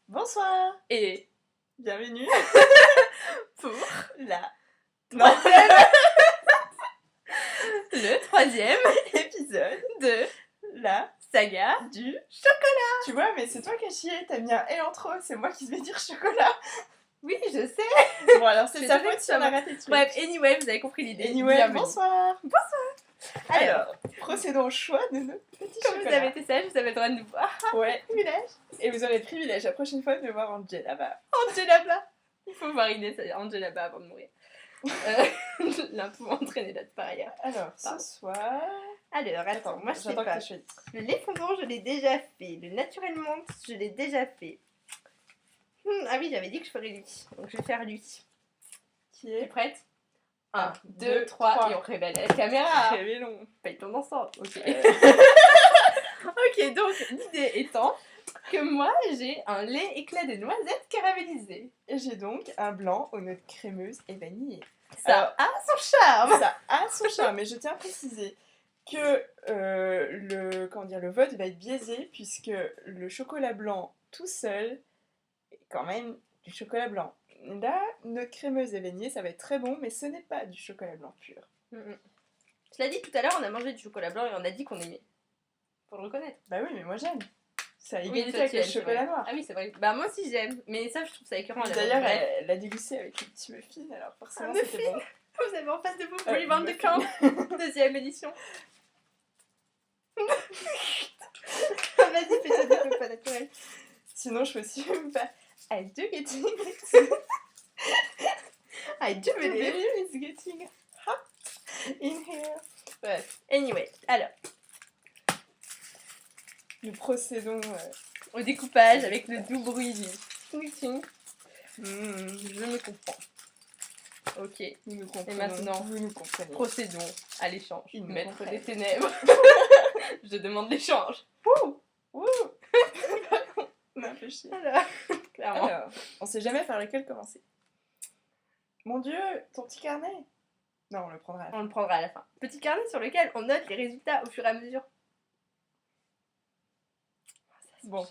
Bonsoir Et bienvenue pour la le troisième épisode de la saga du chocolat. Tu vois, mais c'est toi qui as chié, t'as mis un L en trop, c'est moi qui vais dire chocolat. Oui, je sais. Bon, alors c'est Je sa savais faute que si on ça a va. raté le truc. Bref, anyway, vous avez compris l'idée. Anyway, Bienvenue. bonsoir. Alors, procédons au choix de nos petits Comme vous chocolats. avez été sage, vous avez le droit de nous voir. Ouais, privilège. Et vous aurez le privilège la prochaine fois de voir Angela là-bas. Angela Bas. Il faut voir Inès Angela Bas avant de mourir. L'un pouvant entraîner l'autre par ailleurs. Alors, Pardon. ce soir... Alors, attends, moi je sais j'attends pas. que tu choisisses. Le lait fondant, je l'ai déjà fait. Le naturellement, je l'ai déjà fait. Ah oui, j'avais dit que je ferais lui. Donc je vais faire lui. Qui T'es est prête 1, 2, 2, 3, 3. et on révèle à la caméra. Révélons. Paye ton ensemble. Ok. Ok, donc l'idée étant que moi j'ai un lait éclat de noisettes caramélisé. Et j'ai donc un blanc aux notes crémeuses et vanillées. Ça a son charme. Ça a son charme, mais je tiens à préciser que le vote va être biaisé puisque le chocolat blanc tout seul est quand même du chocolat blanc. Là, notre crémeuse et vanillée, ça va être très bon, mais ce n'est pas du chocolat blanc pur. Je l'ai dit tout à l'heure, on a mangé du chocolat blanc et on a dit qu'on aimait. Faut le reconnaître. Bah oui, mais moi j'aime. C'est à Oui, égalité toi, avec tu le aimes, c'est chocolat vrai. noir. Ah oui, c'est vrai. Bah moi aussi j'aime, mais ça je trouve ça écœurant. D'ailleurs, elle a dégusté avec les petits muffins, alors forcément Un c'était muffin. bon. Vous avez en face de vous Ah, Rebound the muffin. Camp, deuxième édition. Vas-y, fais-toi des peu pas naturel. Sinon, je peux aussi me faire I do getting I do the believe. baby is getting hot in here. Bref, anyway, alors, Nous procédons. au découpage avec le doux bruit du ting-ting. Je me comprends. Ok, Nous nous comprenons. et maintenant, vous nous comprenez. procédons à l'échange. Ils nous Maître comprennent. des ténèbres. Je demande l'échange. Ouh. On a un peu chier. Alors, clairement. Alors, on sait jamais par lequel commencer. Mon Dieu, ton petit carnet. Non, on le prendra à la fin. On le prendra à la fin. Petit carnet sur lequel on note les résultats au fur et à mesure. Bon,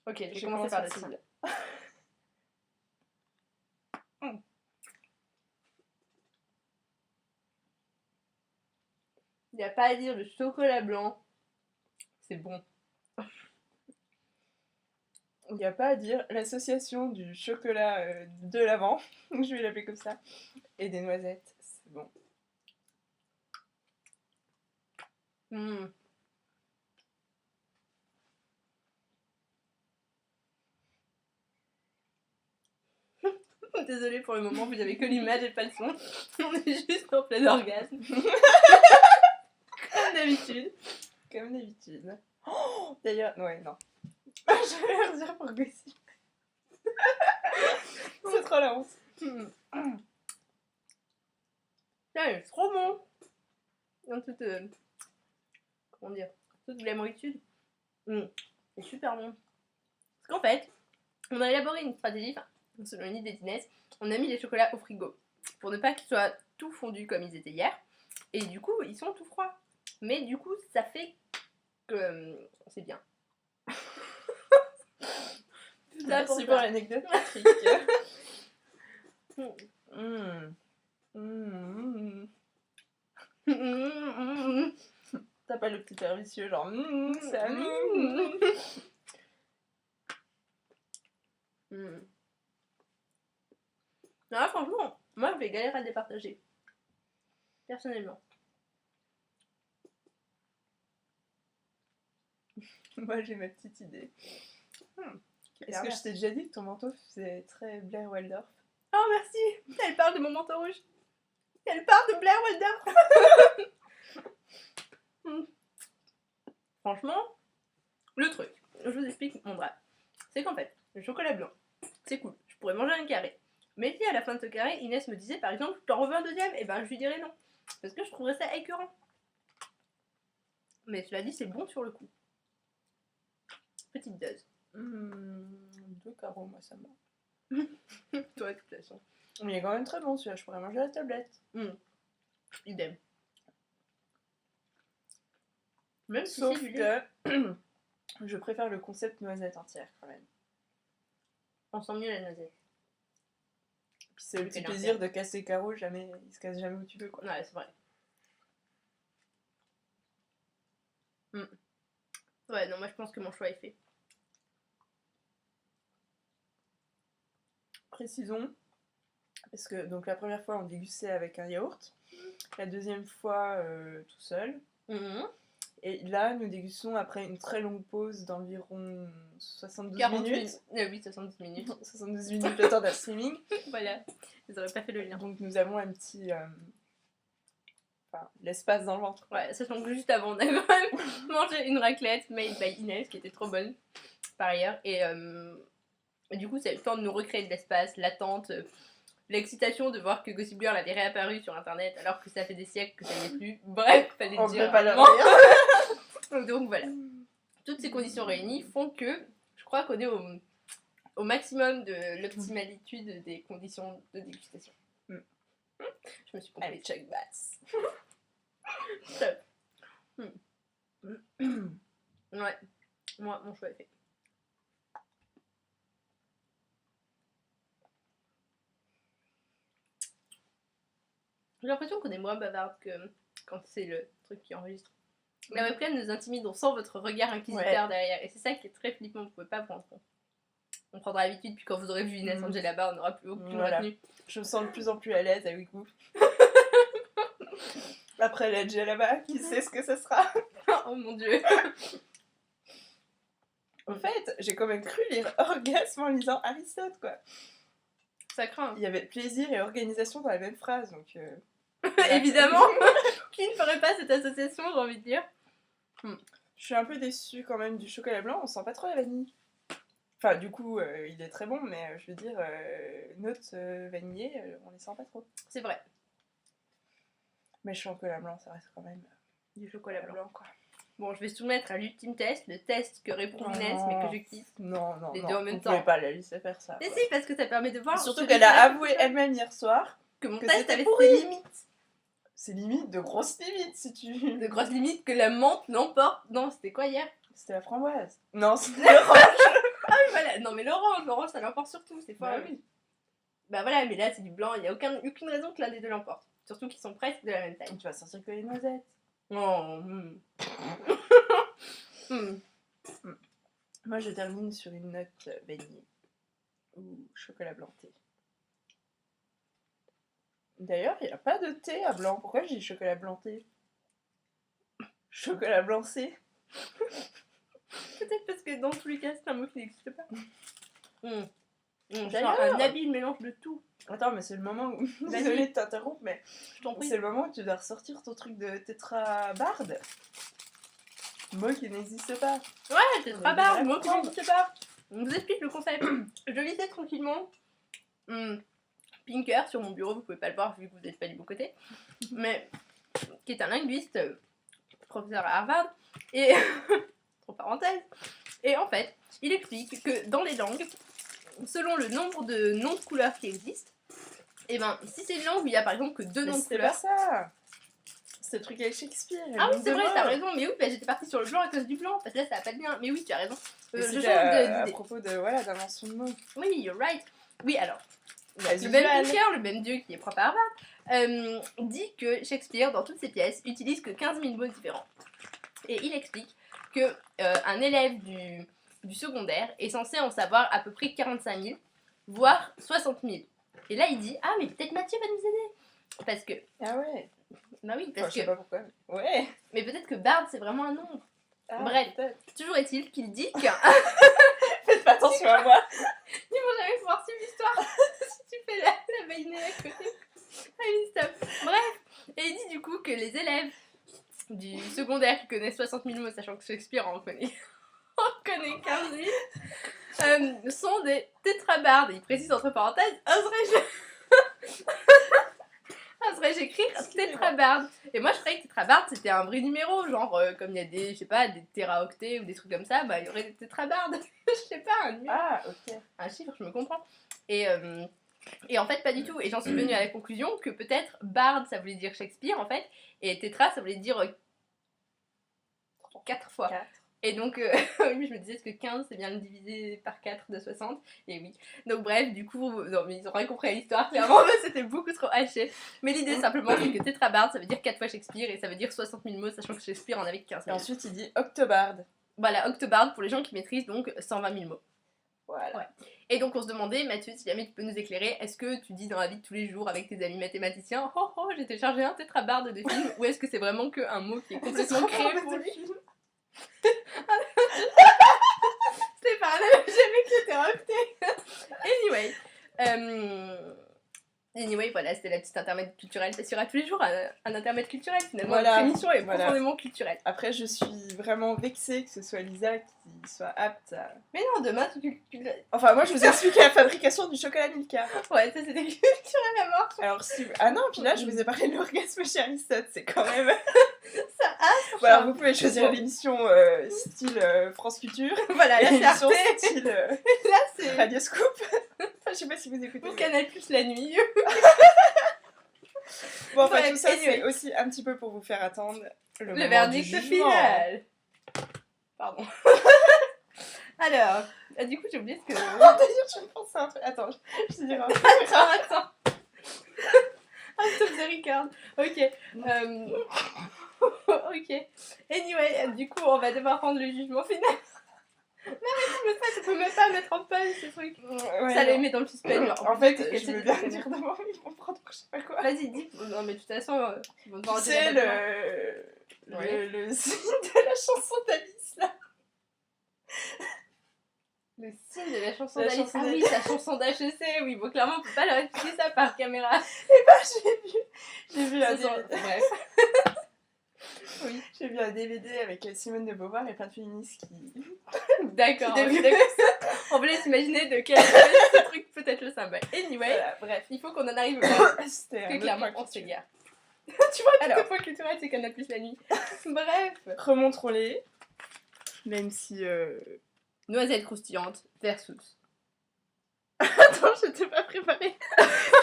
Ok, je vais je commencer commence par par le celui-là. Il n'y a pas à dire, le chocolat blanc, c'est bon. Il n'y a pas à dire l'association du chocolat de l'avant, je vais l'appeler comme ça, et des noisettes, c'est bon. Désolée pour le moment, vous n'avez que l'image et pas le son. On est juste en plein orgasme. Comme d'habitude. Comme d'habitude. Oh, d'ailleurs, ouais, non. Je vais leur dire pour Gossip. C'est trop la honte. Ça, il est trop bon. En toute, comment dire, toute glamouritude. C'est super bon. Parce qu'en fait, on a élaboré une stratégie, enfin, selon une idée d'Inès, on a mis les chocolats au frigo. Pour ne pas qu'ils soient tout fondus comme ils étaient hier. Et du coup, ils sont tout froids. Mais du coup, ça fait que c'est bien. Tout ça Merci pour pour ça. l'anecdote, Patrick. T'as pas le petit air vicieux, genre ça. Non, franchement, moi je vais galérer à le départager. Personnellement. Moi j'ai ma petite idée. Est-ce que je t'ai déjà dit que ton manteau faisait très Blair Waldorf? Oh merci. Elle parle de mon manteau rouge. Elle parle de Blair Waldorf. Franchement, le truc, je vous explique mon drame. C'est qu'en fait, le chocolat blanc, c'est cool. Je pourrais manger un carré. Mais si à la fin de ce carré, Inès me disait par exemple, je t'en revends un deuxième, et ben je lui dirais non. Parce que je trouverais ça écœurant. Mais cela dit, c'est bon sur le coup. Petite dose. 2 carreaux, moi ça va. Toi, de toute façon. Mais il est quand même très bon celui-là, je pourrais manger la tablette. Idem. Même si Sauf c'est du lait. que Je préfère le concept noisette entière quand même. On sent mieux la noisette. Puis c'est le petit plaisir de casser les carreaux, jamais, il se casse jamais où tu veux quoi. Ouais, c'est vrai. Ouais, non, moi je pense que mon choix est fait. Précisons, parce que donc la première fois on dégustait avec un yaourt, la deuxième fois tout seul. Et là, nous dégustons après une très longue pause d'environ 72 minutes. Oui, 70 minutes. 72 minutes le temps d'un streaming. Voilà, ils auraient pas fait le lien. Donc nous avons un petit... l'espace dans le ventre. Ouais, sachant que juste avant, on a quand même mangé une raclette made by Inès, qui était trop bonne, par ailleurs. Et du coup, c'est le temps de nous recréer de l'espace, l'attente, l'excitation de voir que Gossip Girl avait réapparu sur Internet, alors que ça fait des siècles que ça n'y est plus. Bref, fallait On le ne dire. peut pas le dire. Donc voilà. Toutes ces conditions réunies font que je crois qu'on est au maximum de l'optimalitude des conditions de dégustation. Je me suis compris. Allez, check bass. Top. Ouais, moi, mon choix est fait. J'ai l'impression qu'on est moins bavarde que quand c'est le truc qui enregistre. La webcam nous intimide, on sent votre regard inquisiteur derrière. Et c'est ça qui est très flippant, vous pouvez pas vous rendre compte. On prendra l'habitude, puis quand vous aurez vu Inès Angel là-bas, on n'aura plus aucune retenue. Je me sens de plus en plus à l'aise avec vous. Après la là-bas, qui sait ce que ce sera. Oh mon dieu. En fait, j'ai quand même cru lire orgasme en lisant Aristote, quoi. Ça craint. Il y avait plaisir et organisation dans la même phrase, donc... Évidemment. Qui ne ferait pas cette association, j'ai envie de dire. Je suis un peu déçue quand même du chocolat blanc, on sent pas trop la vanille. Enfin, du coup, il est très bon, mais je veux dire, notes vanillées, on les sent pas trop. C'est vrai. Mais le chocolat blanc, ça reste quand même du chocolat blanc. quoi. Bon, je vais soumettre à l'ultime test, le test que répond Inès, mais que je kiffe. Non, les deux en même temps. Vous pouvez pas la laisser faire ça. Mais si, parce que ça permet de voir... Surtout qu'elle a avoué elle-même hier soir que mon que test c'était avait pourri. ses limites. C'est limite, de grosses limites, si tu... De grosses limites que la menthe l'emporte. Non, c'était quoi hier? C'était la framboise. Non, c'était l'orange. Ah oui, voilà. Non, mais l'orange, ça l'emporte surtout, c'est fort. Bah oui. Bah voilà, mais là, c'est du blanc, il n'y a aucune raison que l'un des deux l'emporte. Surtout qu'ils sont presque de la même taille. Tu vas sortir que les noisettes. Oh, Moi, je termine sur une note vanille ou chocolat blanc-thé. D'ailleurs, il n'y a pas de thé à blanc. Pourquoi je dis chocolat blanc-thé? Chocolat blanc-C. Peut-être parce que dans tous les cas, c'est un mot qui n'existe pas. D'ailleurs, un habile mélange de tout. Attends, mais c'est le moment où... Désolée de t'interrompre, mais je t'en prie. C'est le moment où tu dois ressortir ton truc de tétrabarde. Mot qui n'existe pas. Ouais, tétrabarde, mot qui n'existe pas. On vous explique le concept. Je lisais tranquillement Pinker sur mon bureau, vous pouvez pas le voir vu que vous n'êtes pas du bon côté, mais qui est un linguiste, professeur à Harvard, et entre parenthèses, et en fait, il explique que dans les langues, selon le nombre de noms de couleurs qui existent, et ben si c'est une langue où il y a par exemple que 2 noms de couleurs. C'est pas ça. C'est le truc avec Shakespeare. Ah oui, c'est vrai, t'as raison, mais oui, bah, j'étais partie sur le blanc à cause du blanc, parce que là ça a pas de lien, mais oui, tu as raison. Je change d'idée. À propos de, voilà, d'invention de mots. Oui, you're right. Oui, alors, le même Pinker, le même dieu qui est propre à Harvard, dit que Shakespeare, dans toutes ses pièces, utilise que 15 000 mots différents. Et il explique que un élève du secondaire est censé en savoir à peu près 45 000, voire 60 000. Et là, il dit, ah, mais peut-être Mathieu va nous aider. Parce que... Ah ouais. Bah oui, parce je sais pas pourquoi. Ouais. Mais peut-être que Bard, c'est vraiment un nombre. Ah, bref, toujours est-il qu'il dit que... Faites pas attention à moi. Ils vont jamais pouvoir suivre l'histoire si tu fais la baïnée à côté. Allez, stop. Bref, et il dit du coup que les élèves du secondaire qui connaissent 60 000 mots, sachant que Shakespeare en connaît 15 000, sont des tétrabardes. Il précise entre parenthèses, oserais-je écrire tétrabarde? Et moi je croyais que tétrabarde c'était un vrai numéro, genre comme il y a des, je sais pas, des téraoctets ou des trucs comme ça, bah il y aurait des tétrabardes. Je sais pas, un numéro. Ah, ok. Un chiffre, je me comprends. Et en fait, pas du tout. Et j'en suis venue à la conclusion que peut-être Bard, ça voulait dire Shakespeare, en fait, et tétra, ça voulait dire 4 fois. 4. Et donc, oui, je me disais, est-ce que 15, c'est bien le diviser par 4 de 60? Et oui. Donc, bref, du coup, non, mais ils ont rien compris à l'histoire, clairement, c'était beaucoup trop haché. Mais l'idée, simplement, c'est que tétrabarde, ça veut dire 4 fois Shakespeare, et ça veut dire 60 000 mots, sachant que Shakespeare en avait 15 Et 000. ensuite, il dit octobarde. Voilà, octobarde pour les gens qui maîtrisent donc 120 000 mots. Voilà. Ouais. Et donc, on se demandait, Mathieu, si jamais tu peux nous éclairer, est-ce que tu dis dans la vie de tous les jours avec tes amis mathématiciens, oh oh, j'ai téléchargé un tétrabarde de film, ou est-ce que c'est vraiment qu'un mot qui est complètement créé pour lui? C'était pas un analogie avec l'hétéroctée. Anyway, voilà, c'était la petite intermède culturelle. Ça sera tous les jours un intermède culturel, finalement. Voilà, Notre émission est voilà. profondément culturelle. Après, je suis vraiment vexée que ce soit Lisa qui soit apte à... Mais non, demain, tu... Enfin, moi, je vous ai expliqué la fabrication du chocolat Milka. Ouais, ça, c'était culturel à mort. Alors, si... Ah non, puis là, je vous ai parlé de l'orgasme chez Aristote, c'est quand même... Ça a... Bon, alors, vous pouvez choisir l'émission style France Culture. Voilà, Et la l'émission fierté. style Là, c'est... Radioscoop. Enfin, je sais pas si vous écoutez. Ou Canal Plus la nuit. Bon, enfin, Bref, tout ça, anyway. c'est aussi un petit peu pour vous faire attendre le Le moment verdict du jugement. final. Pardon. Alors, du coup, j'ai oublié ce que... D'ailleurs, je me pense à un truc. Attends, je te dirai un truc. Attends. I'm stop the record. Ok. Ok. Anyway, du coup, on va devoir rendre le jugement final. Non, mais tu peux même pas mettre en pause ce truc. Ouais, Ça les non. met dans le suspense. Genre, En fait, qu'est-ce je que veux c'est bien que dire d'abord, ils vont prendre je sais pas quoi. Vas-y, dis. Non, mais de toute façon, ils vont devoir Tu dire sais, la Ouais. le signe de la chanson d'Alice, là. Le signe de la chanson La d'Alice. chanson Ah oui, d'Alice. sa chanson d'HEC. Oui, bon, clairement, on peut pas leur expliquer ça par caméra. J'ai vu un Ça DVD. sent- Bref. Oui. J'ai vu un DVD avec Simone de Beauvoir et plein de féministes qui... D'accord. Qui début. On voulait s'imaginer de quel ce truc peut être le symbole. Anyway, Voilà, bref. il faut qu'on en arrive là. C'était un Parce que autre clairement, point on culturel. s'égare. Tu vois, tout Alors. le point culturel, c'est Canal Plus la nuit. Bref. Remontrons-les. Même si... Noisette croustillante versus. Attends, je t'ai pas préparé.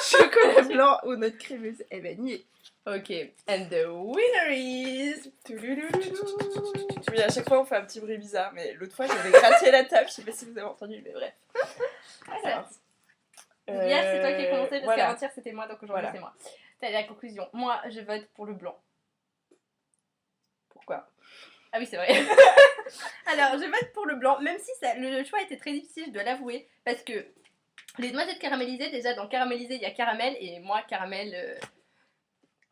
Chocolat blanc ou notre crémeuse est vanillée. Ok. And the winner is... Oui, à chaque fois on fait un petit bruit bizarre, mais l'autre fois j'avais gratté la table, je sais pas si vous avez entendu, mais bref. Alors, Hier, c'est toi qui as commencé, parce voilà. qu'avant-hier, c'était moi, donc aujourd'hui, Voilà. c'est moi. T'as la conclusion. Moi, je vote pour le blanc. Pourquoi? Ah oui, c'est vrai. Alors, je vote pour le blanc, même si le choix était très difficile, je dois l'avouer, parce que les noisettes caramélisées, déjà dans caramélisé, il y a caramel, et moi, caramel,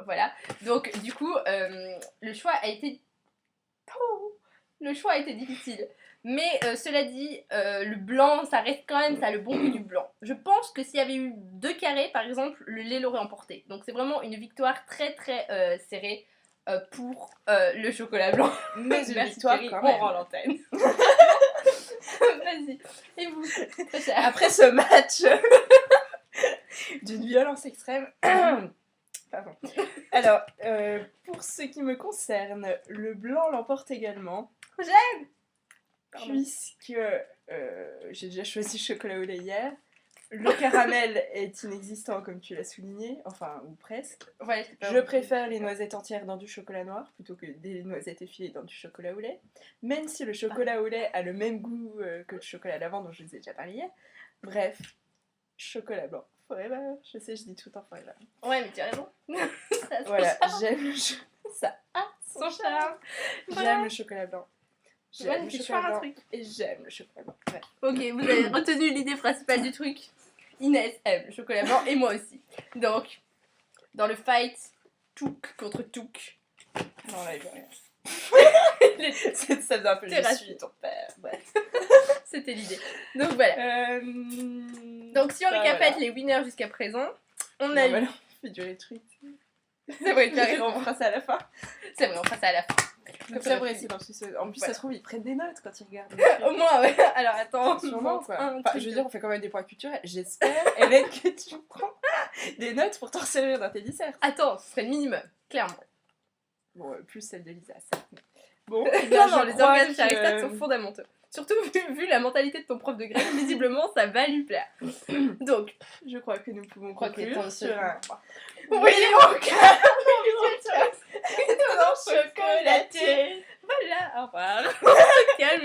voilà. Donc, du coup, le choix a été... Oh, le choix a été difficile. Mais cela dit, le blanc, ça reste quand même, ça a le bon goût du blanc. Je pense que s'il y avait eu 2 carrés, par exemple, le lait l'aurait emporté. Donc c'est vraiment une victoire très très serrée pour le chocolat blanc. Mais une Merci victoire Thierry, quand on même. rend l'antenne. Vas-y. Et vous, très cher. Après ce match d'une violence extrême... Pardon. Alors, pour ce qui me concerne, le blanc l'emporte également. J'aime. Pardon. Puisque j'ai déjà choisi chocolat au lait hier. Le caramel est inexistant comme tu l'as souligné, enfin ou presque. Ouais, Je préfère les noisettes entières dans du chocolat noir plutôt que des noisettes effilées dans du chocolat au lait. Même si le chocolat au lait a le même goût que le chocolat à l'avant dont je vous ai déjà parlé hier. Bref, chocolat blanc. Forever. Je sais, je dis tout le temps forever. Ouais, mais tu as raison. Ça a son Voilà, charme. j'aime le ça a Son charme. J'aime le chocolat blanc. Ouais, J'aime le tu chocolat feras un blanc. truc. Et j'aime le chocolat blanc. Ouais. Ok, vous avez retenu l'idée principale du truc. Inès aime le chocolat blanc et moi aussi. Donc, dans le fight, Touk contre Touk. Non, là, il veut rien. Les- Ça faisait un peu T'es je rassurée. suis ton père. Bref, c'était l'idée. Donc voilà. Donc si on bah, récapitule voilà. les winners jusqu'à présent, on Non, a eu... voilà, on fait durer le truc. C'est vrai, tu as raison. On fera ça à la fin. C'est vrai, on fera ça à la fin. Comme ça, vrai, c'est dans le sous-sol. En plus, Voilà. ça se trouve, ils prennent des notes quand ils regardent. Au moins, ouais. Alors attends, Sûrement, bon, quoi. un Enfin, truc. je veux dire, on fait quand même des points culturels. J'espère, Hélène, que tu prends des notes pour t'en servir dans tes disserts. Attends, ce serait le minimum, clairement. Bon, plus celle de Lisa, ça. Bon, Non, les orgasmes chez Aristote sont fondamentaux. Surtout vu la mentalité de ton prof de grec, visiblement ça va lui plaire. Donc, je crois que nous pouvons crois qu'il est conclure temps de se- sur un... Oui, mon cœur chocolaté. voilà, au revoir. On se calme.